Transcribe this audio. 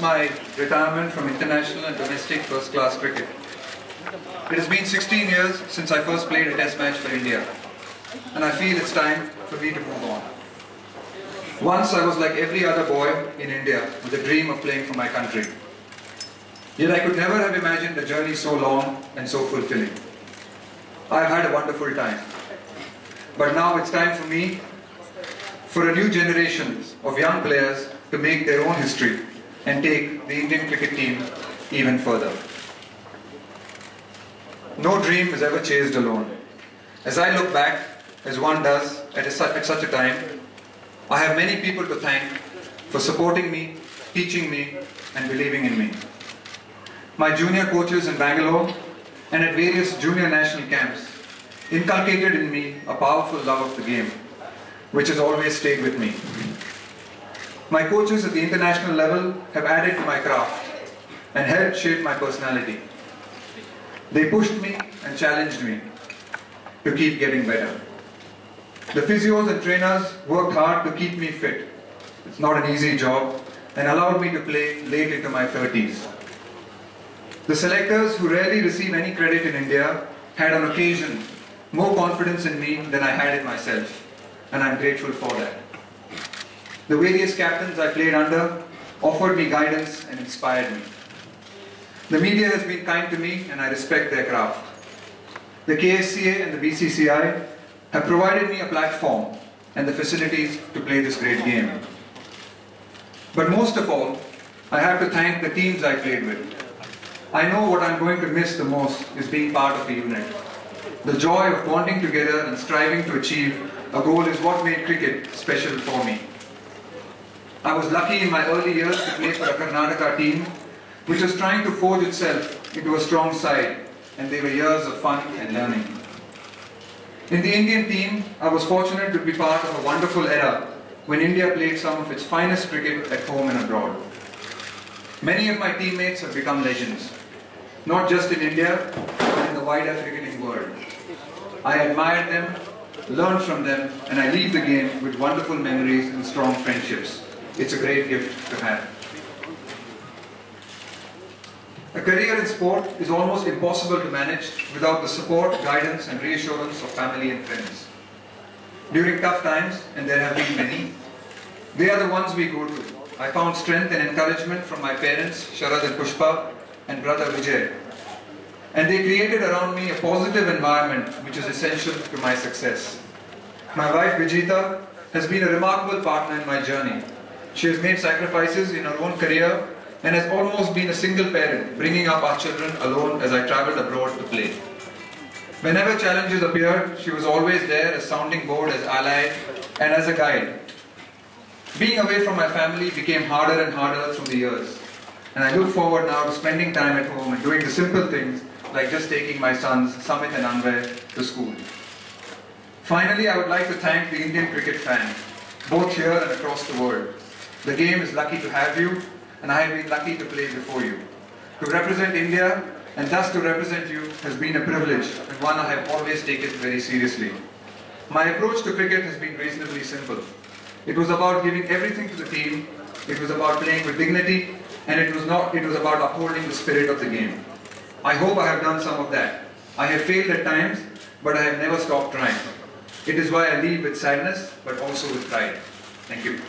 my retirement from international and domestic first-class cricket. It has been 16 years since I first played a test match for India, and I feel it's time for me to move on. Once I was like every other boy in India with a dream of playing for my country. Yet I could never have imagined a journey so long and so fulfilling. I've had a wonderful time. But now it's time for me, for a new generation of young players to make their own history and take the Indian cricket team even further. No dream is ever chased alone. As I look back, as one does at such a time, I have many people to thank for supporting me, teaching me, and believing in me. My junior coaches in Bangalore and at various junior national camps inculcated in me a powerful love of the game, which has always stayed with me. My coaches at the international level have added to my craft and helped shape my personality. They pushed me and challenged me to keep getting better. The physios and trainers worked hard to keep me fit. It's not an easy job and allowed me to play late into my 30s. The selectors, who rarely receive any credit in India, had on occasion more confidence in me than I had in myself, and I'm grateful for that. The various captains I played under offered me guidance and inspired me. The media has been kind to me and I respect their craft. The KSCA and the BCCI have provided me a platform and the facilities to play this great game. But most of all, I have to thank the teams I played with. I know what I'm going to miss the most is being part of a unit. The joy of bonding together and striving to achieve a goal is what made cricket special for me. I was lucky in my early years to play for a Karnataka team which was trying to forge itself into a strong side, and they were years of fun and learning. In the Indian team, I was fortunate to be part of a wonderful era when India played some of its finest cricket at home and abroad. Many of my teammates have become legends, not just in India, but in the wider cricketing world. I admired them, learned from them, and I leave the game with wonderful memories and strong friendships. It's a great gift to have. A career in sport is almost impossible to manage without the support, guidance, and reassurance of family and friends. During tough times, and there have been many, they are the ones we go to. I found strength and encouragement from my parents, Sharad and Pushpa, and brother Vijay. And they created around me a positive environment which is essential to my success. My wife Vijita has been a remarkable partner in my journey. She has made sacrifices in her own career and has almost been a single parent, bringing up our children alone as I travelled abroad to play. Whenever challenges appeared, she was always there as sounding board, as ally, and as a guide. Being away from my family became harder and harder through the years, and I look forward now to spending time at home and doing the simple things like just taking my sons, Samit and Anvay, to school. Finally, I would like to thank the Indian cricket fans, both here and across the world. The game is lucky to have you, and I have been lucky to play before you. To represent India, and thus to represent you, has been a privilege, and one I have always taken very seriously. My approach to cricket has been reasonably simple. It was about giving everything to the team, it was about playing with dignity, and it was about upholding the spirit of the game. I hope I have done some of that. I have failed at times, but I have never stopped trying. It is why I leave with sadness, but also with pride. Thank you.